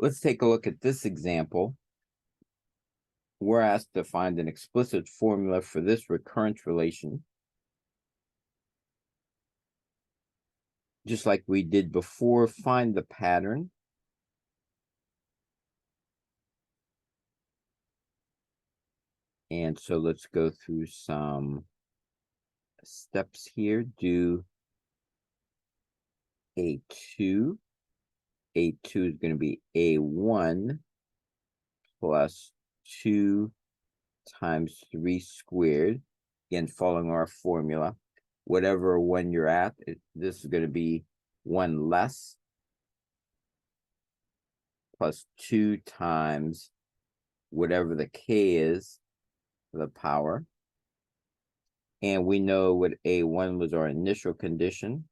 Let's take a look at this example. We're asked to find an explicit formula for this recurrence relation. Just like we did before, find the pattern. And so let's go through some steps here. Do A2. A2 is going to be A1 plus 2 times 3 squared. Again, following our formula. Whatever one you're at, this is going to be 1 less plus 2 times whatever the k is, the power. And we know what A1 was our initial condition.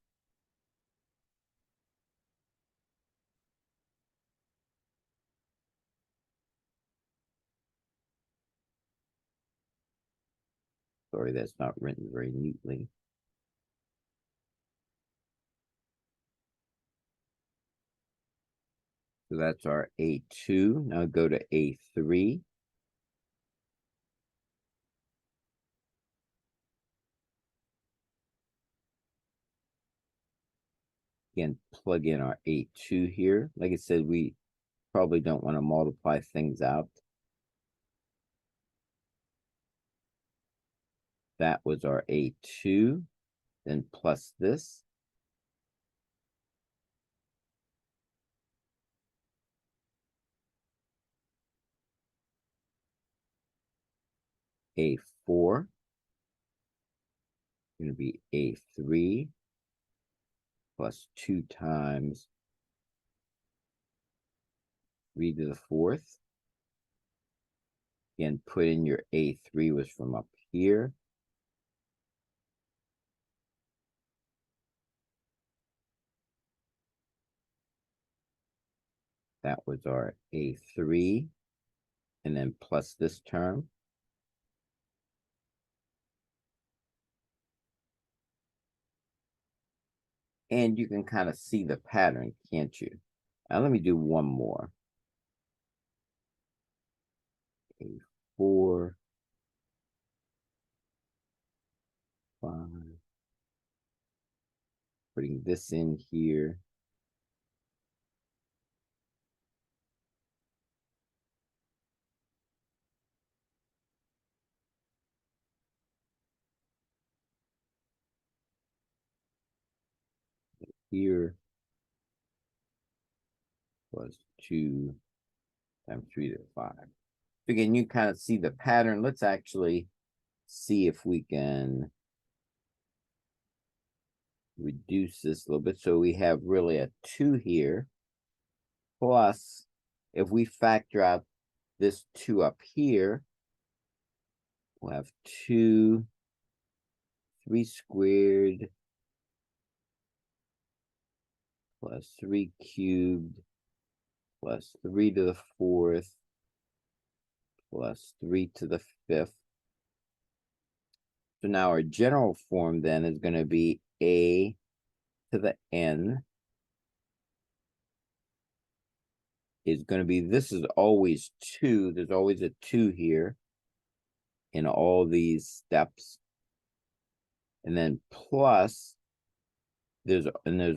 Sorry, that's not written very neatly. So that's our A2. Now go to A3. Again, plug in our A2 here. Like I said, we probably don't want to multiply things out. That was our A2. Then plus this. A4. Going to be A3 plus 2 times 3 to the 4th. Again, put in your A3 was from up here. That was our A3. And then plus this term. And you can kind of see the pattern, can't you? Now let me do one more. A4, 5. Putting this in here. Here plus 2 times 3 to the 5. Again, you kind of see the pattern. Let's actually see if we can reduce this a little bit. So we have really a 2 here. Plus, if we factor out this 2 up here, we'll have 2, 3 squared plus 3 cubed plus 3 to the 4th plus 3 to the 5th. So now our general form then is going to be a to the n is going to be, this is always 2. There's always a 2 here in all these steps. And then plus, there's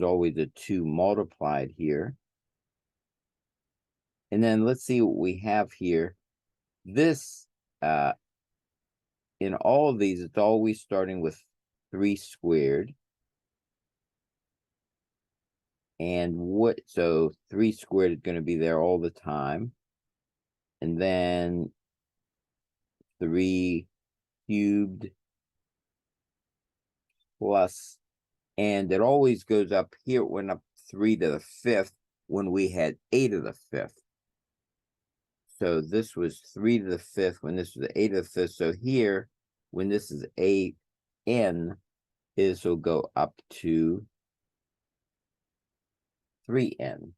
always a 2 multiplied here. And then let's see what we have here. This, in all of these, it's always starting with 3 squared. And so 3 squared is going to be there all the time. And then 3 cubed plus, and it always goes up here. It went up 3 to the 5th when we had 8 to the 5th. So this was 3 to the 5th when this was 8 to the 5th. So here, when this is an, this will go up to 3n.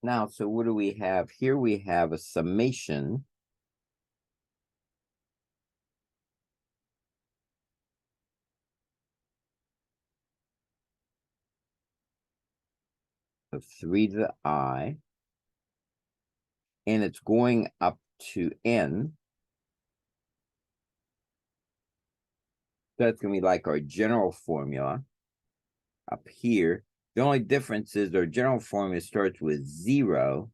Now, so what do we have? Here we have a summation of 3 to the I, and it's going up to n. That's going to be like our general formula up here. The only difference is our general formula starts with 0,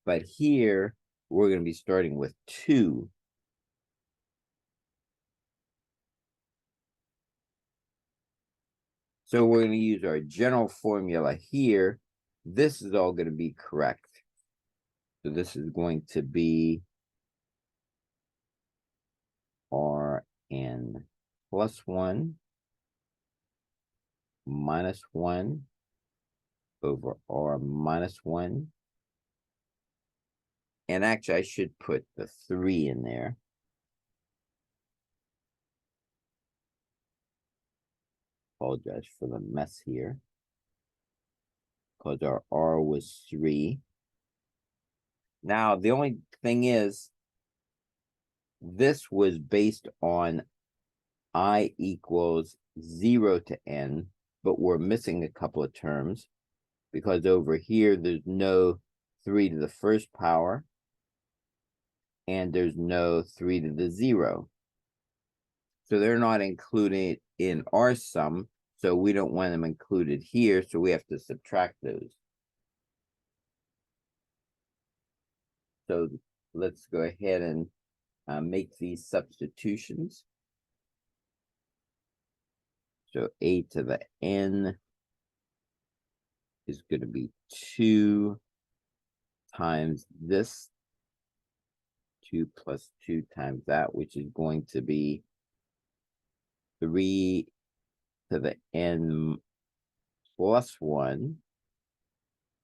but here we're going to be starting with 2. So we're going to use our general formula here. This is all going to be correct. So this is going to be Rn plus 1 minus 1 over R minus 1. And actually, I should put the 3 in there. Apologize for the mess here, because our R was 3. Now, the only thing is, this was based on I equals 0 to n, but we're missing a couple of terms, because over here, there's no 3 to the first power, and there's no 3 to the 0. So they're not included in our sum, so we don't want them included here, so we have to subtract those. So let's go ahead and make these substitutions. So a to the n is going to be 2 times this, 2 plus 2 times that, which is going to be 3 to the n plus 1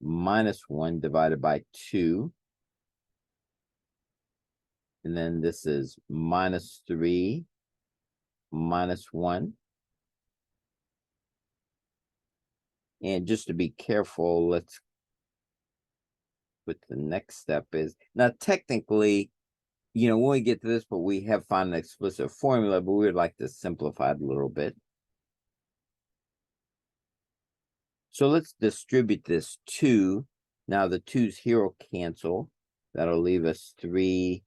minus 1 divided by 2. And then this is minus 3 minus 1. And just to be careful, let's put the next step is, now technically, when we get to this, but we have found an explicit formula, but we would like to simplify it a little bit. So let's distribute this 2. Now the 2's here will cancel. That'll leave us 3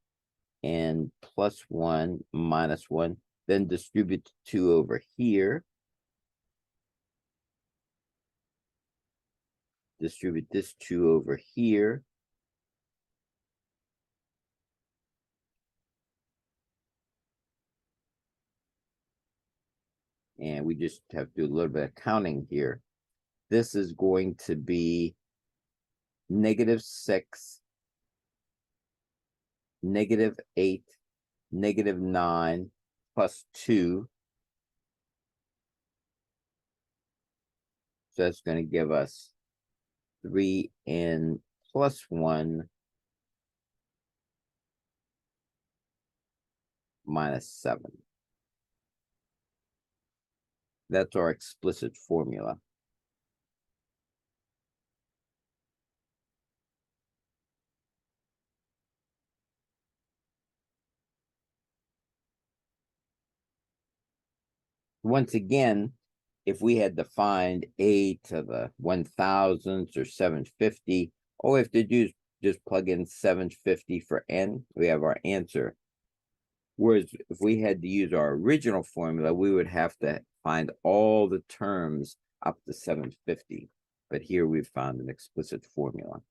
and plus 1 minus 1. Then distribute 2 over here. Distribute this 2 over here. And we just have to do a little bit of counting here. This is going to be -6, -8, -9, plus 2. So that's going to give us 3n plus 1 minus 7. That's our explicit formula. Once again, if we had to find a to the 1,000ths or 750, all we have to do is just plug in 750 for n. We have our answer. Whereas if we had to use our original formula, we would have to find all the terms up to 750. But here we've found an explicit formula.